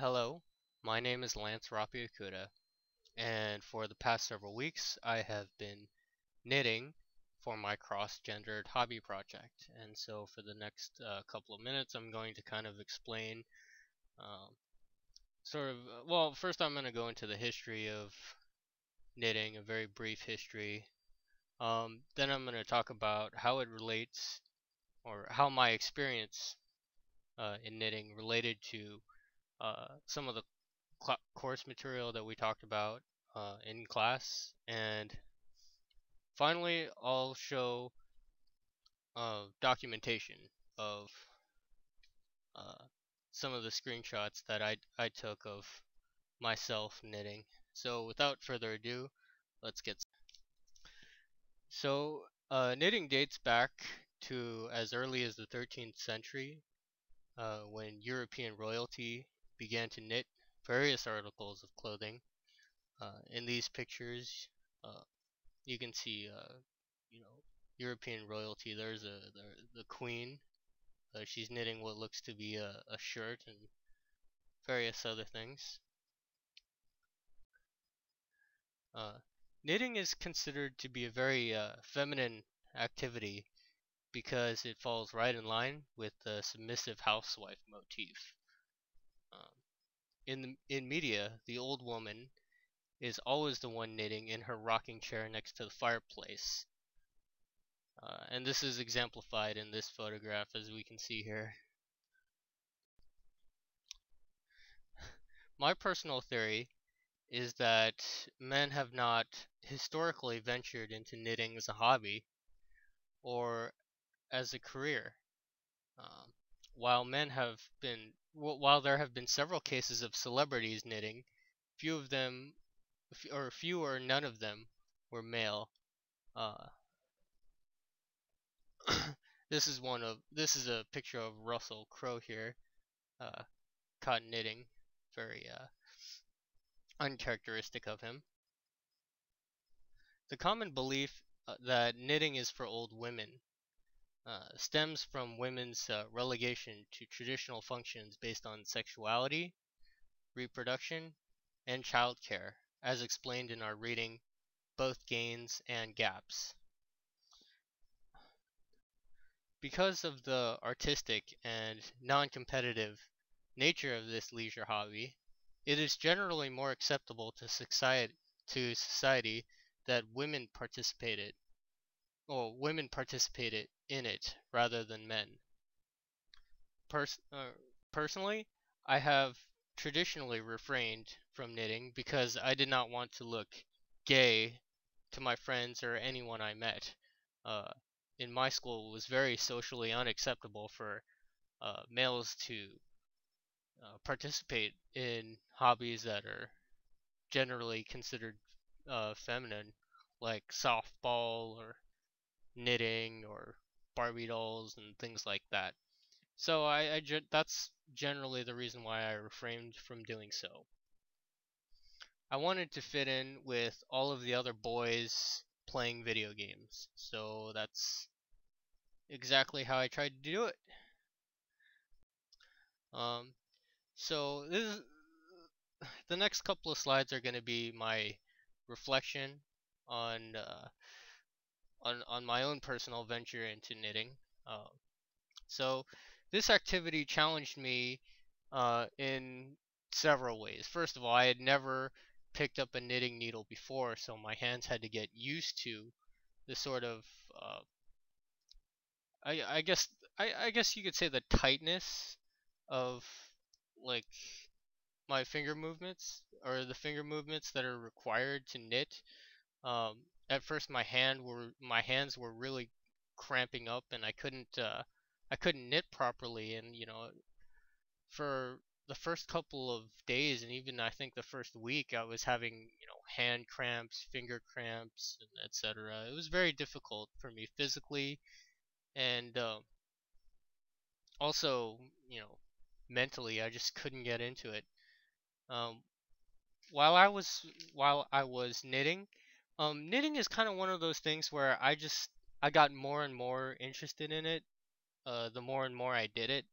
Hello, my name is Lance Rapiakuda, and for the past several weeks I have been knitting for my cross-gendered hobby project. And so for the next couple of minutes I'm going to kind of explain um, well, first I'm going to go into the history of knitting, a very brief history. Then I'm going to talk about how it relates, or how my experience in knitting related to some of the course material that we talked about in class, and finally I'll show documentation of uh, some of the screenshots that I took of myself knitting. So without further ado, let's get started. So knitting dates back to as early as the 13th century, when European royalty began to knit various articles of clothing. In these pictures, uh, you can see, you know, European royalty. There's the queen. She's knitting what looks to be a shirt and various other things. Uh, Knitting is considered to be a very feminine activity because it falls right in line with the submissive housewife motif. Um, in media, the old woman is always the one knitting in her rocking chair next to the fireplace. And this is exemplified in this photograph, as we can see here. My personal theory is that men have not historically ventured into knitting as a hobby or as a career. Um, while there have been several cases of celebrities knitting, few of them, few or none of them, were male. Uh, this is a picture of Russell Crowe here, uh, caught knitting, very uncharacteristic of him. The common belief that knitting is for old women stems from women's relegation to traditional functions based on sexuality, reproduction, and childcare, as explained in our reading Both Gains and Gaps. Because of the artistic and non-competitive nature of this leisure hobby, it is generally more acceptable to society that women participated in it rather than men. Pers- uh, Personally, I have traditionally refrained from knitting because I did not want to look gay to my friends or anyone I met. Uh, in my school, it was very socially unacceptable for males to participate in hobbies that are generally considered feminine, like softball or knitting or Barbie dolls and things like that. So that's generally the reason why I refrained from doing so. I wanted to fit in with all of the other boys playing video games, so that's exactly how I tried to do it. Um, so the next couple of slides are going to be my reflection on on my own personal venture into knitting. Um, so this activity challenged me in several ways. First of all, I had never picked up a knitting needle before, so my hands had to get used to the sort of uh, I guess I guess you could say the tightness of like my finger movements, or the finger movements that are required to knit. At first, my hands were really cramping up, and I couldn't knit properly, and for the first couple of days, and even I think the first week, I was having hand cramps, finger cramps, and etc. It was very difficult for me physically, and also mentally. I just couldn't get into it. Um, while I was knitting, knitting is kind of one of those things where I got more and more interested in it. The more and more I did it,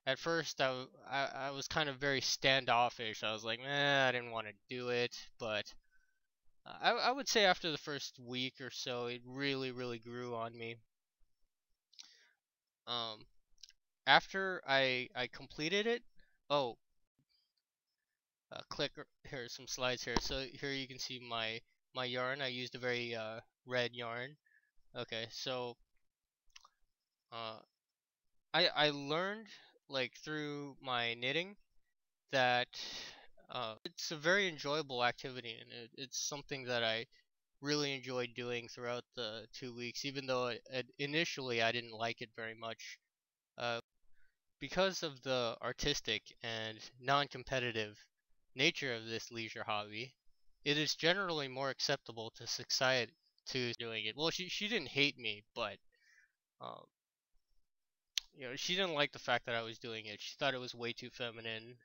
at first I was kind of very standoffish. I was like, I didn't want to do it, but I would say after the first week or so, it really grew on me. Um, After I completed it, oh, click here some slides here. So here you can see my yarn. I used a very red yarn. Okay, so uh, I learned like through my knitting that it's a very enjoyable activity, and it's something that I really enjoyed doing throughout the 2 weeks, even though initially I didn't like it very much. Because of the artistic and non-competitive nature of this leisure hobby, it is generally more acceptable to society to doing it. Well, she didn't hate me, but um, she didn't like the fact that I was doing it. She thought it was way too feminine.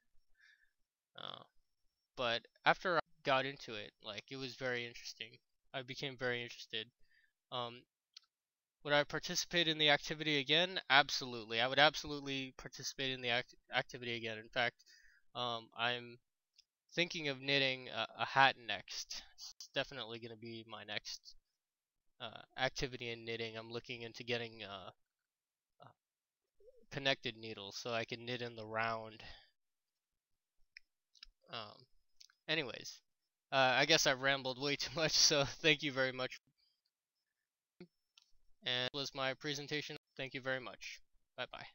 Uh, but after I got into it, like it was very interesting. I became very interested. Um, would I participate in the activity again? Absolutely. I would absolutely participate in the activity again. In fact, I'm thinking of knitting a hat next. It's definitely going to be my next activity in knitting. I'm looking into getting uh, connected needles so I can knit in the round. Um, Anyways, I guess I've rambled way too much, so thank you very much. And that was my presentation. Thank you very much. Bye bye.